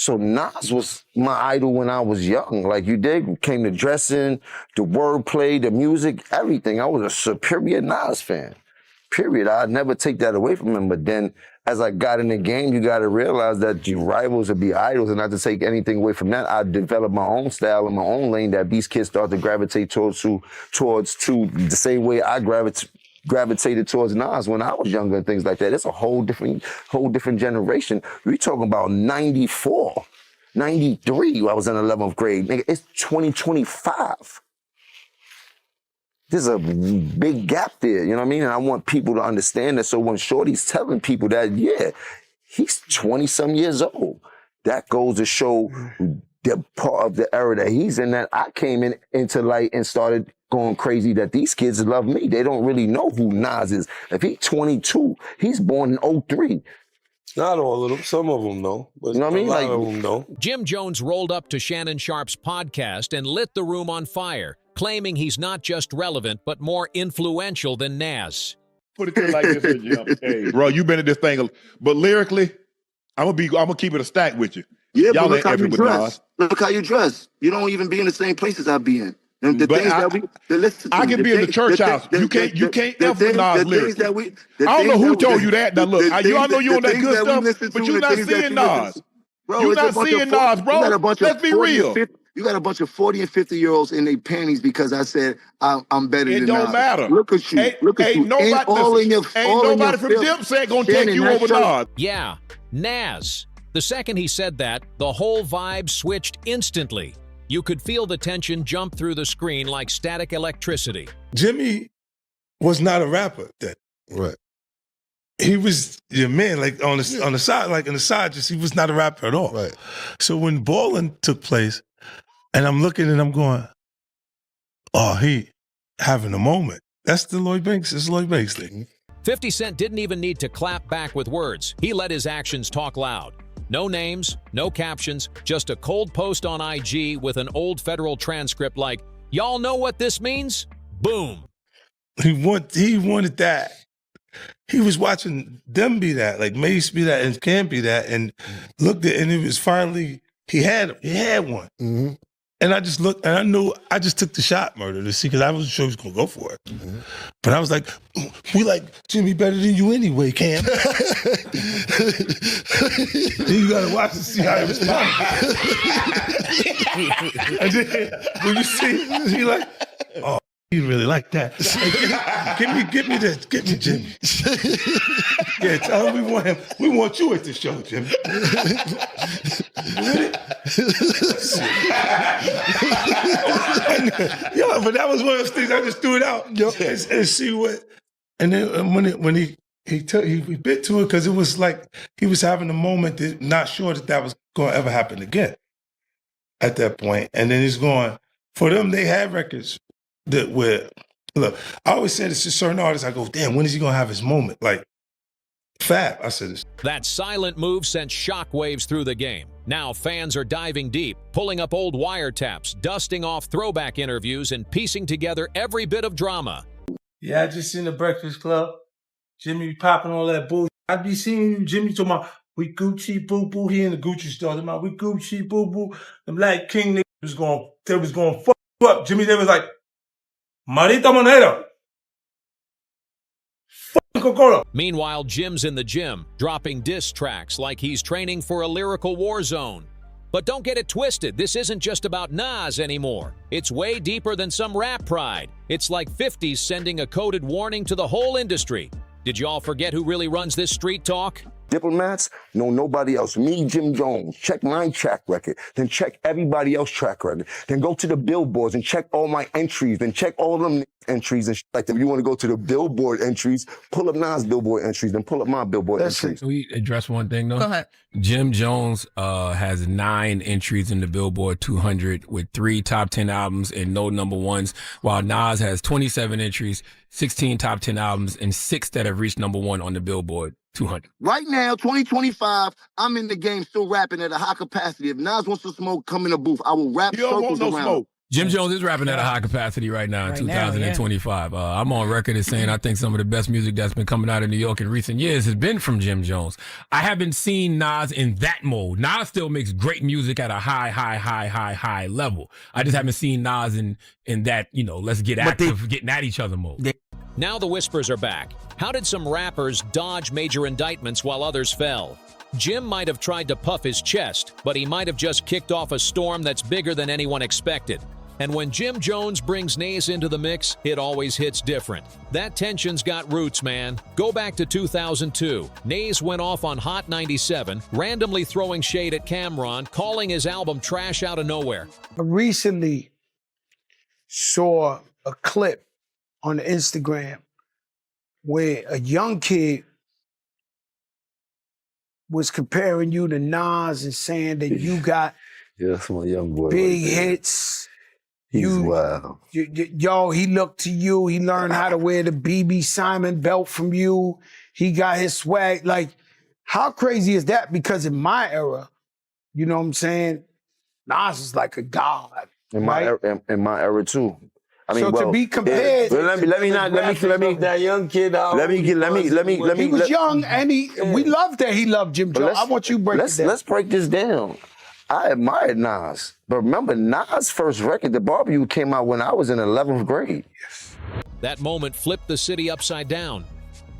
So Nas was my idol when I was young. Like you did, came to dressing, the wordplay, the music, everything. I was a superior Nas fan. Period. I'd never take that away from him. But then as I got in the game, you got to realize that your rivals would be idols, and not to take anything away from that. I developed my own style and my own lane that these kids start to gravitate towards the same way I gravitated towards Nas when I was younger and things like that. It's a whole different generation. We're talking about 94, 93. I was in 11th grade. Nigga, it's 2025. There's a big gap there, you know what I mean? And I want people to understand that. So when Shorty's telling people that, yeah, he's 20-some years old, that goes to show the part of the era that he's in, that I came into light and started going crazy, that these kids love me. They don't really know who Nas is. If he's 22, he's born in 03. Not all of them. Some of them, though. But you know what I mean? A lot of them, though. Jim Jones rolled up to Shannon Sharpe's podcast and lit the room on fire, claiming he's not just relevant, but more influential than Nas. Put it to like this, Jim. Hey, bro, you been at this thing, but lyrically, I'm gonna keep it a stack with you. Yeah, y'all but look how you dress. Nas. Look how you dress. You don't even be in the same places I be in. And the but things that we, listen to I me, can be in the church house. You can't F Nas lyrics. I don't know who told you that. Now look, y'all know you on that good stuff, but you're not seeing Nas. You're not seeing Nas, bro. Let's be real. You got a bunch of 40 and 50-year-olds in their panties because I said I'm better than Nas. It don't matter. Look at you. Look at you. Nobody from Dipset gonna take you over Nas. Yeah, Nas. The second he said that, the whole vibe switched instantly. You could feel the tension jump through the screen like static electricity. Jimmy was not a rapper then. Right. He was your man, like on the side, like in the side, just he was not a rapper at all. Right. So when Ballin' took place, and I'm looking and I'm going, oh, he having a moment. That's the Lloyd Banks. It's Lloyd Banks thing. 50 Cent didn't even need to clap back with words. He let his actions talk loud. No names, no captions, just a cold post on IG with an old federal transcript like, y'all know what this means? Boom. He wanted that. He was watching them be that, like Mace be that and Cam be that, and looked at, and it was finally, he had one. Mm-hmm. And I just looked, and I knew, I just took the shot, Murder, to see, because I wasn't sure he was going to go for it. Mm-hmm. But I was like, we like Jimmy better than you anyway, Cam. Then you got to watch and see how he responds. And then when you see, he like, oh, he really like that. Give me Jimmy. Yeah, tell him we want him. We want you at the show, Jimmy. Yeah, but that was one of those things I just threw it out and see what. And then when he bit to it, because it was like he was having a moment that not sure that was going to ever happen again at that point. And then he's going, for them, they had records that where, look, I always said it's to certain artists, I go, damn, when is he going to have his moment? Like, Fab, I said this. That silent move sent shockwaves through the game. Now fans are diving deep, pulling up old wiretaps, dusting off throwback interviews, and piecing together every bit of drama. Yeah, I just seen the Breakfast Club. Jimmy popping all that bullshit. I be seeing Jimmy talking about, we Gucci boo-boo. He in the Gucci store. Talking about, we Gucci boo-boo. The Black King niggas was going fuck you up. Jimmy, they was like, Marita Monero. Coca-Cola. Meanwhile, Jim's in the gym, dropping diss tracks like he's training for a lyrical war zone. But don't get it twisted, this isn't just about Nas anymore. It's way deeper than some rap pride. It's like 50's sending a coded warning to the whole industry. Did y'all forget who really runs this street talk? Diplomats know nobody else. Me, Jim Jones, check my track record, then check everybody else's track record. Then go to the billboards and check all my entries, then check all them entries and shit like that. If you want to go to the Billboard entries, pull up Nas Billboard entries, then pull up my Billboard entries. Can we address one thing, though? Go ahead. Jim Jones has 9 entries in the Billboard 200 with 3 top 10 albums and no number ones, while Nas has 27 entries, 16 top 10 albums, and 6 that have reached number 1 on the Billboard 200. Right now, 2025, I'm in the game still rapping at a high capacity. If Nas wants to smoke, come in the booth. I will rap You don't want circles no around. smoke. Jim Jones is rapping at a high capacity right now in 2025. I'm on record as saying I think some of the best music that's been coming out of New York in recent years has been from Jim Jones. I haven't seen Nas in that mode. Nas still makes great music at a high level. I just haven't seen Nas in that, let's get active, getting at each other mode. Now the whispers are back. How did some rappers dodge major indictments while others fell? Jim might have tried to puff his chest, but he might have just kicked off a storm that's bigger than anyone expected. And when Jim Jones brings Nas into the mix, it always hits different. That tension's got roots, man. Go back to 2002. Nas went off on Hot 97, randomly throwing shade at Cam'ron, calling his album trash out of nowhere. I recently saw a clip on Instagram where a young kid was comparing you to Nas and saying that you got that's my young boy. Big hits. He's wild. Yo, he looked to you. He learned how to wear the BB Simon belt from you. He got his swag. Like, how crazy is that? Because in my era, you know what I'm saying? Nas is like a god. In my era too. I mean, so to be compared, let me that young kid out. He was young and we loved that he loved Jim Jones. I want you to break it down. Let's break this down. I admired Nas, but remember Nas' first record, The Barbecue, came out when I was in 11th grade. Yes. That moment flipped the city upside down.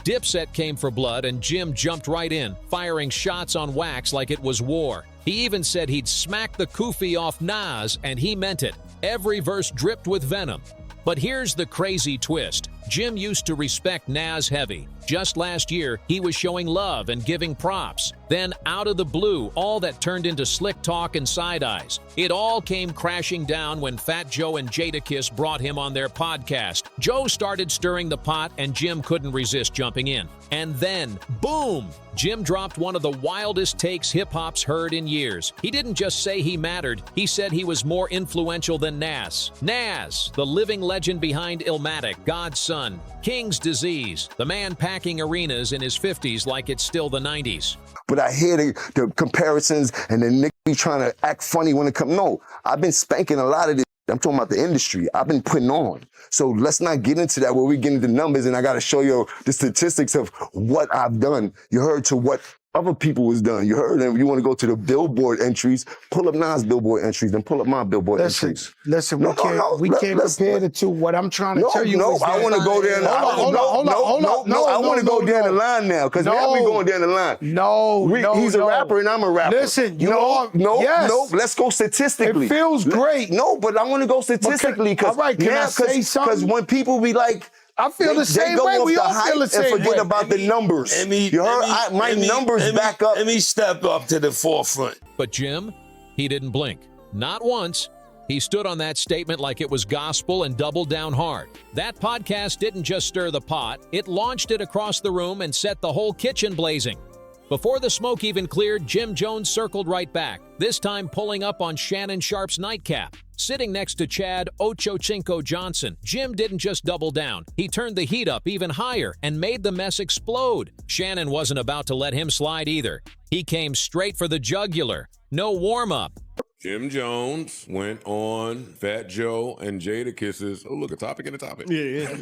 Dipset came for blood and Jim jumped right in, firing shots on wax like it was war. He even said he'd smack the kufi off Nas, and he meant it. Every verse dripped with venom. But here's the crazy twist. Jim used to respect Nas heavy. Just last year, he was showing love and giving props. Then, out of the blue, all that turned into slick talk and side eyes. It all came crashing down when Fat Joe and Jadakiss brought him on their podcast. Joe started stirring the pot, and Jim couldn't resist jumping in. And then, boom! Jim dropped one of the wildest takes hip-hop's heard in years. He didn't just say he mattered, he said he was more influential than Nas. Nas, the living legend behind Illmatic, God's Son, King's Disease, the man packing arenas in his 50s like it's still the 90s. But I hear the comparisons and the nigga be trying to act funny when it comes. No, I've been spanking a lot of this. I'm talking about the industry. I've been putting on. So let's not get into that where we get into numbers and I got to show you the statistics of what I've done. You heard to what other people was done. You heard them. You want to go to the Billboard entries, pull up Nas' Billboard entries, then pull up my Billboard entries. Listen, we can't compare the two. What I'm trying to tell you is I want to go there. Hold on. I want to go down the line now because now we going down the line. He's a rapper and I'm a rapper. Listen, let's go statistically. It feels great. No, but I want to go statistically because because when people be like, I feel the same way. We all feel the same way. And forget about the numbers. My numbers back up. Let me step up to the forefront. But Jim, he didn't blink. Not once. He stood on that statement like it was gospel and doubled down hard. That podcast didn't just stir the pot, it launched it across the room and set the whole kitchen blazing. Before the smoke even cleared, Jim Jones circled right back, this time pulling up on Shannon Sharpe's nightcap. Sitting next to Chad Ochocinco Johnson, Jim didn't just double down. He turned the heat up even higher and made the mess explode. Shannon wasn't about to let him slide either. He came straight for the jugular. No warm-up. Jim Jones went on Fat Joe and Jadakiss's. Oh, look, a topic in a topic. Yeah.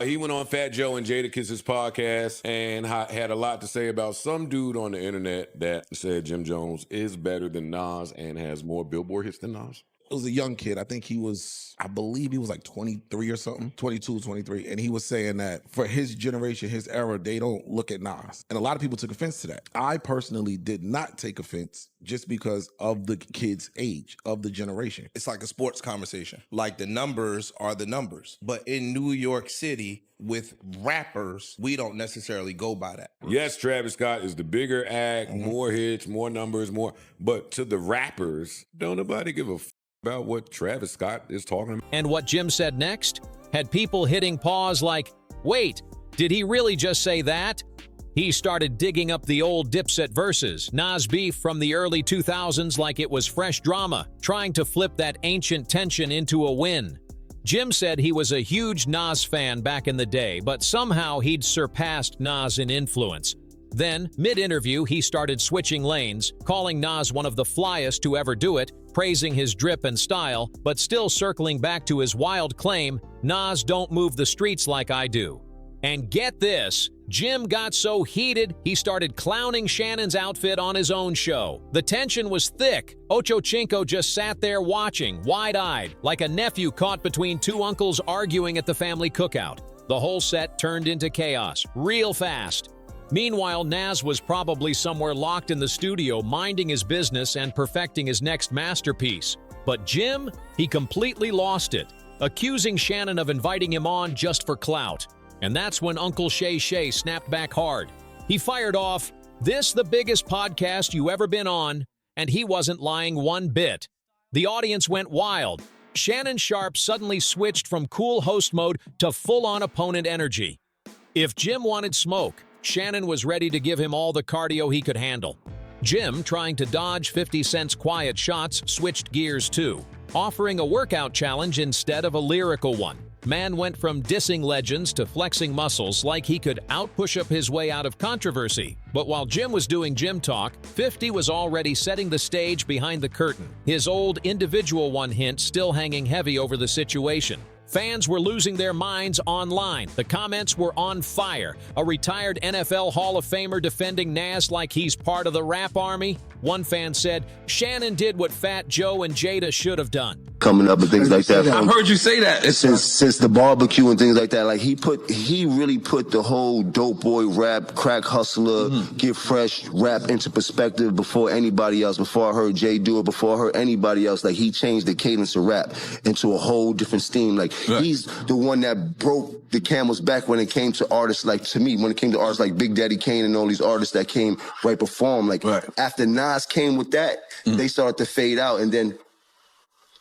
He went on Fat Joe and Jadakiss's podcast and had a lot to say about some dude on the internet that said Jim Jones is better than Nas and has more Billboard hits than Nas. It was a young kid. I believe he was like 23 or something, 22, 23. And he was saying that for his generation, his era, they don't look at Nas. And a lot of people took offense to that. I personally did not take offense just because of the kid's age, of the generation. It's like a sports conversation. Like the numbers are the numbers. But in New York City, with rappers, we don't necessarily go by that. Yes, Travis Scott is the bigger act, more hits, more numbers, more. But to the rappers, don't nobody give a about what Travis Scott is talking about. And what Jim said next had people hitting pause like, wait, did he really just say that? He started digging up the old Dipset verses, Nas beef from the early 2000s like it was fresh drama, trying to flip that ancient tension into a win. Jim said he was a huge Nas fan back in the day, but somehow he'd surpassed Nas in influence. Then, mid-interview, he started switching lanes, calling Nas one of the flyest to ever do it, praising his drip and style, but still circling back to his wild claim, Nas don't move the streets like I do. And get this, Jim got so heated, he started clowning Shannon's outfit on his own show. The tension was thick. Ocho Cinco just sat there watching, wide-eyed, like a nephew caught between two uncles arguing at the family cookout. The whole set turned into chaos, real fast. Meanwhile, Nas was probably somewhere locked in the studio minding his business and perfecting his next masterpiece. But Jim, he completely lost it, accusing Shannon of inviting him on just for clout. And that's when Uncle Shay Shay snapped back hard. He fired off, "This the biggest podcast you ever been on," and he wasn't lying one bit. The audience went wild. Shannon Sharpe suddenly switched from cool host mode to full-on opponent energy. If Jim wanted smoke, Shannon was ready to give him all the cardio he could handle. Jim, trying to dodge 50 Cent's quiet shots, switched gears too, offering a workout challenge instead of a lyrical one. Man went from dissing legends to flexing muscles like he could out-push-up his way out of controversy. But while Jim was doing gym talk, 50 was already setting the stage behind the curtain, his old individual one hint still hanging heavy over the situation. Fans were losing their minds online. The comments were on fire. A retired NFL Hall of Famer defending Nas like he's part of the rap army. One fan said, "Shannon did what Fat Joe and Jada should have done." Coming up and things like that. I've heard you say that. Since the barbecue and things like that, like he really put the whole dope boy rap, crack hustler, get fresh rap into perspective before anybody else. Before I heard Jay do it, before I heard anybody else, like he changed the cadence of rap into a whole different steam. Like he's the one that broke the camel's back when it came to artists like, to me, when it came to artists like Big Daddy Kane and all these artists that came right before him. Like after Nas came with that, they started to fade out, and then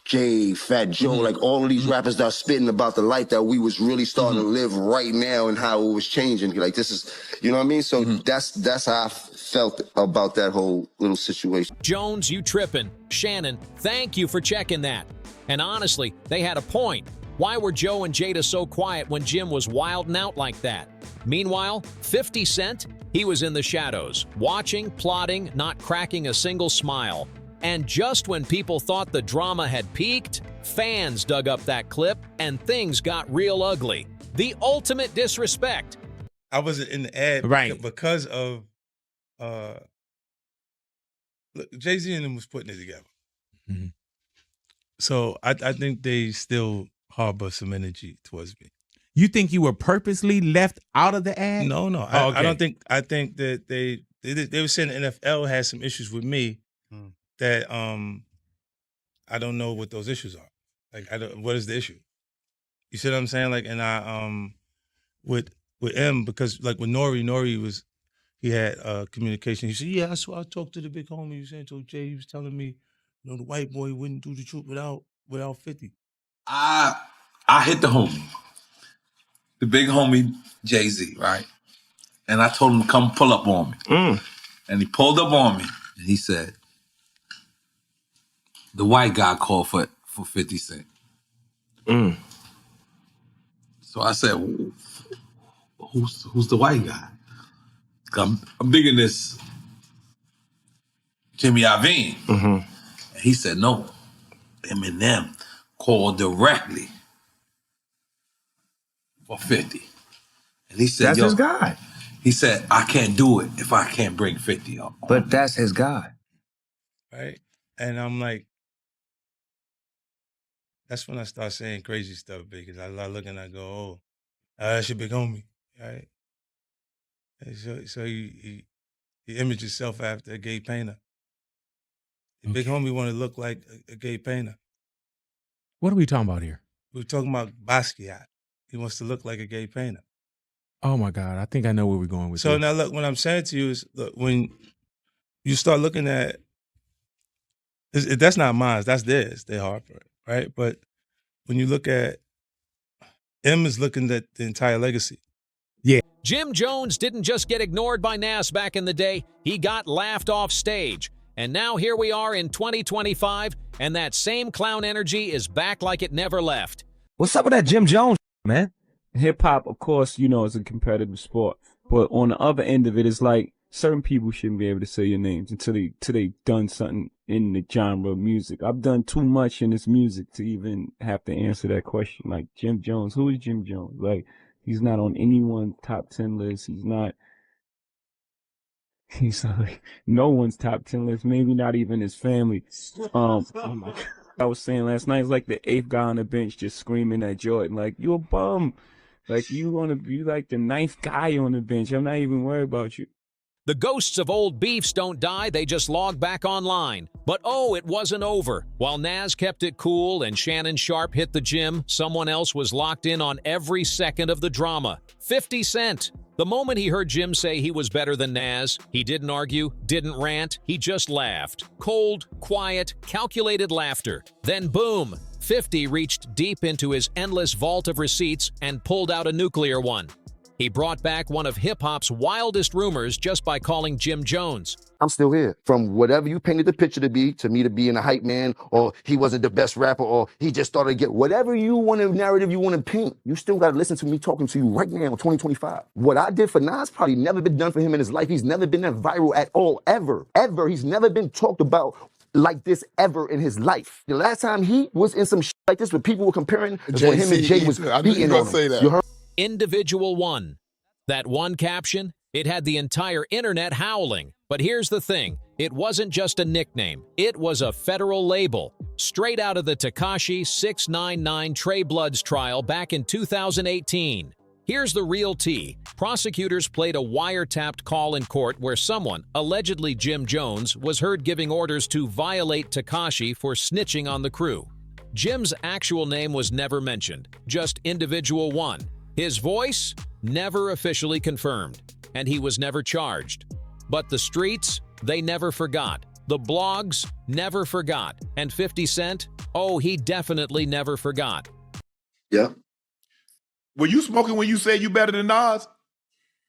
Jay, Fat Joe, like all of these rappers that are spitting about the life that we was really starting to live right now and how it was changing. Like this is, you know what I mean? So that's how I felt about that whole little situation. Jones, you trippin'. Shannon, thank you for checking that. And honestly, they had a point. Why were Joe and Jada so quiet when Jim was wilding out like that? Meanwhile, 50 Cent, he was in the shadows, watching, plotting, not cracking a single smile. And just when people thought the drama had peaked, fans dug up that clip and things got real ugly. The ultimate disrespect. I wasn't in the ad because of look, Jay-Z and them was putting it together. So I think they still harbor some energy towards me. You think you were purposely left out of the ad? No. I don't think. I think that they were saying the NFL has some issues with me that I don't know what those issues are. Like what is the issue? You see what I'm saying? Like, and I with M, because like with Nori he had communication. He said, "Yeah, I talked to the big homie. He said, to Jay, he was telling me, you know, the white boy wouldn't do the truth without 50." I hit the homie, the big homie Jay-Z, right? And I told him to come pull up on me. And he pulled up on me and he said, the white guy called for 50 Cent. So I said, who's the white guy? I'm digging this Jimmy Iovine. And he said, no, Eminem called directly for 50. And he said, that's his guy. He said, I can't do it if I can't bring 50 up. But that's his guy. Right? And I'm like, that's when I start saying crazy stuff, because I look and I go, oh, that's your big homie, right? And so he imaged himself after a gay painter. The big homie want to look like a gay painter. What are we talking about here? We're talking about Basquiat. He wants to look like a gay painter. Oh my God, I think I know where we're going with So this. now look, what I'm saying to you is, look, when you start looking at, that's not mine, that's theirs, they Harper, right? But when you look at, M is looking at the entire legacy. Yeah. Jim Jones didn't just get ignored by Nas back in the day, he got laughed off stage. And now here we are in 2025, and that same clown energy is back like it never left. What's up with that Jim Jones, man? Hip hop, of course, you know, is a competitive sport. But on the other end of it, it's like certain people shouldn't be able to say your names until they done something in the genre of music. I've done too much in this music to even have to answer that question. Like Jim Jones, who is Jim Jones? Like, he's not on anyone's top 10 list. He's like no one's top 10 list, maybe not even his family. Oh my God. I was saying last night, it's like the 8th guy on the bench just screaming at Jordan, like, you a bum. Like, you want to be like the 9th guy on the bench. I'm not even worried about you. The ghosts of old beefs don't die, they just log back online. But oh, it wasn't over. While Nas kept it cool and Shannon Sharpe hit the gym, someone else was locked in on every second of the drama. 50 Cent. The moment he heard Jim say he was better than Nas, he didn't argue, didn't rant, he just laughed. Cold, quiet, calculated laughter. Then boom, 50 reached deep into his endless vault of receipts and pulled out a nuclear one. He brought back one of hip-hop's wildest rumors just by calling Jim Jones. I'm still here. From whatever you painted the picture to me to being a hype man, or he wasn't the best rapper, or he just started to get whatever you want to narrative you want to paint. You still got to listen to me talking to you right now in 2025. What I did for Nas probably never been done for him in his life. He's never been that viral at all, ever. He's never been talked about like this ever in his life. The last time he was in some shit like this where people were comparing is when him and Jay was beating on him. You heard? Individual One. That one caption, it had the entire internet howling. But here's the thing, it wasn't just a nickname, it was a federal label. Straight out of the Tekashi 699 Trey Bloods trial back in 2018. Here's the real tea. Prosecutors played a wiretapped call in court where someone, allegedly Jim Jones, was heard giving orders to violate Tekashi for snitching on the crew. Jim's actual name was never mentioned, just Individual One. His voice? Never officially confirmed, and he was never charged. But the streets, they never forgot. The blogs never forgot. And 50 Cent? Oh, he definitely never forgot. Yeah. Were you smoking when you said you better than Nas?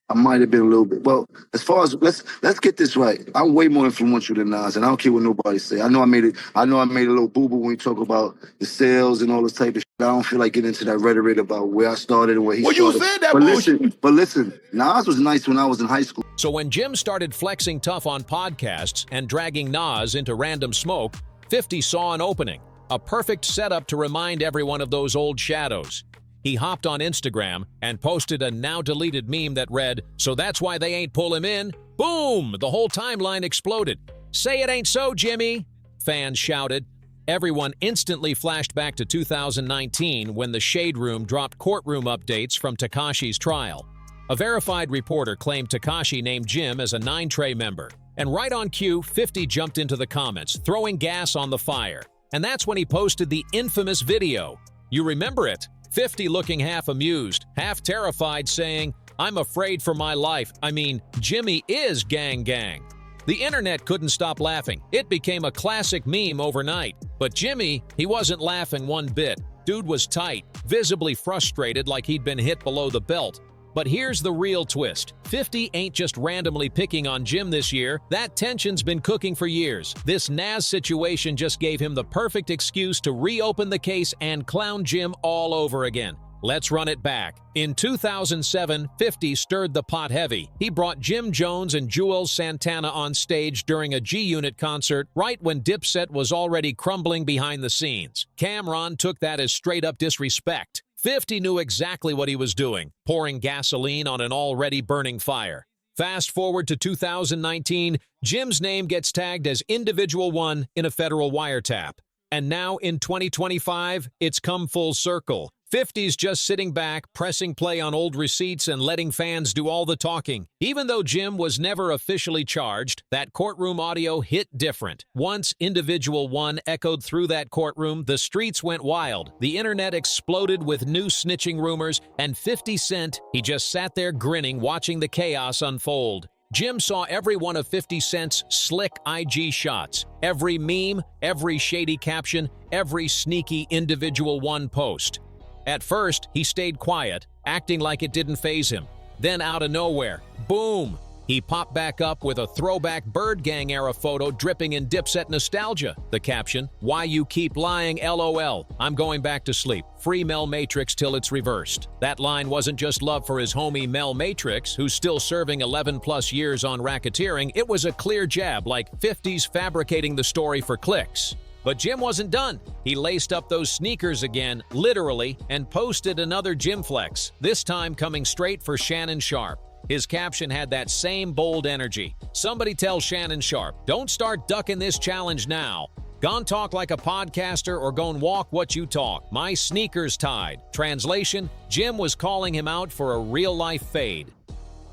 I might have been a little bit. Well, as far as let's get this right. I'm way more influential than Nas, and I don't care what nobody say. I know I made a little boo-boo when you talk about the sales and all this type of shit. I don't feel like getting into that rhetoric about where I started and where he started. Well, you said that bullshit. But listen, Nas was nice when I was in high school. So when Jim started flexing tough on podcasts and dragging Nas into random smoke, 50 saw an opening, a perfect setup to remind everyone of those old shadows. He hopped on Instagram and posted a now-deleted meme that read, "So that's why they ain't pull him in?" Boom! The whole timeline exploded. "Say it ain't so, Jimmy!" Fans shouted. Everyone instantly flashed back to 2019 when the Shade Room dropped courtroom updates from Tekashi's trial. A verified reporter claimed Tekashi named Jim as a 9 Trey member. And right on cue, 50 jumped into the comments, throwing gas on the fire. And that's when he posted the infamous video. You remember it? 50 looking half amused, half terrified, saying, "I'm afraid for my life. I mean, Jimmy is gang gang." The internet couldn't stop laughing. It became a classic meme overnight. But Jimmy, he wasn't laughing one bit. Dude was tight, visibly frustrated like he'd been hit below the belt. But here's the real twist. 50 ain't just randomly picking on Jim this year. That tension's been cooking for years. This Nas situation just gave him the perfect excuse to reopen the case and clown Jim all over again. Let's run it back. In 2007, 50 stirred the pot heavy. He brought Jim Jones and Juelz Santana on stage during a G-Unit concert right when Dipset was already crumbling behind the scenes. Cameron took that as straight-up disrespect. 50 knew exactly what he was doing, pouring gasoline on an already burning fire. Fast forward to 2019, Jim's name gets tagged as Individual One in a federal wiretap. And now in 2025, it's come full circle. 50's just sitting back, pressing play on old receipts and letting fans do all the talking. Even though Jim was never officially charged, that courtroom audio hit different. Once Individual One echoed through that courtroom, the streets went wild. The internet exploded with new snitching rumors, and 50 Cent, he just sat there grinning, watching the chaos unfold. Jim saw every one of 50 Cent's slick IG shots, every meme, every shady caption, every sneaky Individual One post. At first, he stayed quiet, acting like it didn't faze him. Then out of nowhere, boom! He popped back up with a throwback Bird Gang era photo dripping in Dipset nostalgia. The caption, "Why you keep lying, LOL. I'm going back to sleep. Free Mel Matrix till it's reversed." That line wasn't just love for his homie Mel Matrix, who's still serving 11 plus years on racketeering. It was a clear jab, like 50s fabricating the story for clicks. But Jim wasn't done. He laced up those sneakers again, literally, and posted another Jim flex, this time coming straight for Shannon Sharpe. His caption had that same bold energy. "Somebody tell Shannon Sharpe, don't start ducking this challenge now. Gon' talk like a podcaster or gon' walk what you talk. My sneakers tied." Translation, Jim was calling him out for a real-life fade.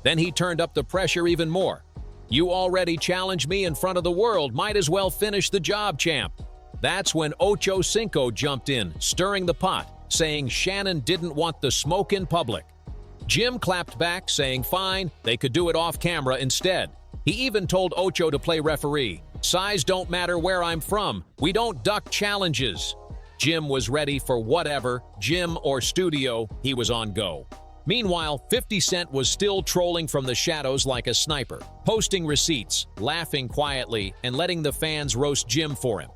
Then he turned up the pressure even more. "You already challenged me in front of the world, might as well finish the job, champ." That's when Ocho Cinco jumped in, stirring the pot, saying Shannon didn't want the smoke in public. Jim clapped back, saying fine, they could do it off camera instead. He even told Ocho to play referee. "Size don't matter where I'm from. We don't duck challenges." Jim was ready for whatever, gym or studio, he was on go. Meanwhile, 50 Cent was still trolling from the shadows like a sniper, posting receipts, laughing quietly, and letting the fans roast Jim for him.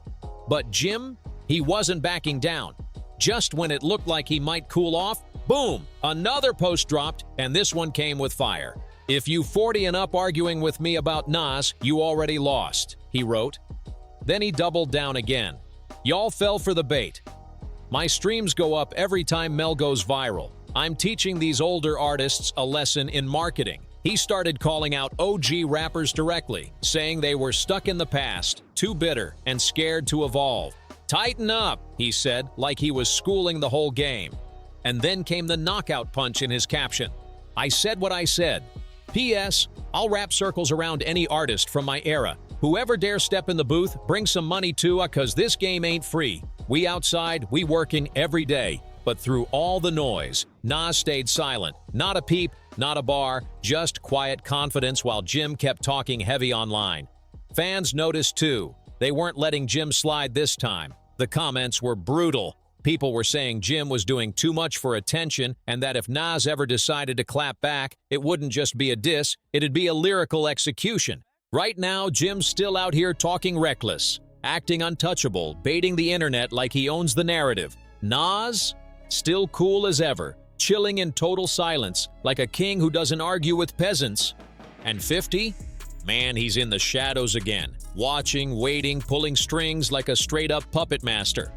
But Jim, he wasn't backing down. Just when it looked like he might cool off, boom, another post dropped, and this one came with fire. "If you 40 and up arguing with me about Nas, you already lost," he wrote. Then he doubled down again. "Y'all fell for the bait. My streams go up every time Mel goes viral. I'm teaching these older artists a lesson in marketing." He started calling out OG rappers directly, saying they were stuck in the past, too bitter, and scared to evolve. "Tighten up," he said, like he was schooling the whole game. And then came the knockout punch in his caption. "I said what I said. P.S. I'll wrap circles around any artist from my era. Whoever dare step in the booth, bring some money too, cause this game ain't free. We outside, we working every day." But through all the noise, Nas stayed silent. Not a peep, not a bar, just quiet confidence while Jim kept talking heavy online. Fans noticed too. They weren't letting Jim slide this time. The comments were brutal. People were saying Jim was doing too much for attention and that if Nas ever decided to clap back, it wouldn't just be a diss, it'd be a lyrical execution. Right now, Jim's still out here talking reckless, acting untouchable, baiting the internet like he owns the narrative. Nas? Still cool as ever, chilling in total silence, like a king who doesn't argue with peasants. And 50? Man, he's in the shadows again, watching, waiting, pulling strings like a straight-up puppet master.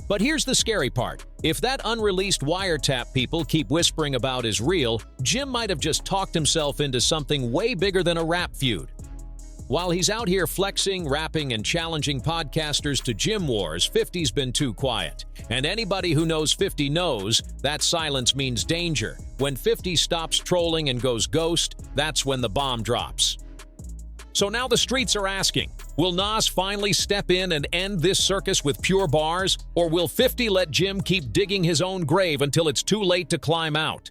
But here's the scary part. If that unreleased wiretap people keep whispering about is real, Jim might have just talked himself into something way bigger than a rap feud. While he's out here flexing, rapping, and challenging podcasters to gym wars, 50's been too quiet. And anybody who knows 50 knows that silence means danger. When 50 stops trolling and goes ghost, that's when the bomb drops. So now the streets are asking, will Nas finally step in and end this circus with pure bars? Or will 50 let Jim keep digging his own grave until it's too late to climb out?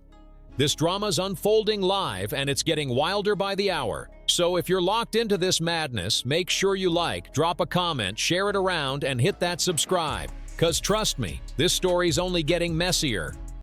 This drama's unfolding live and it's getting wilder by the hour. So if you're locked into this madness, make sure you like, drop a comment, share it around, and hit that subscribe. 'Cause trust me, this story's only getting messier.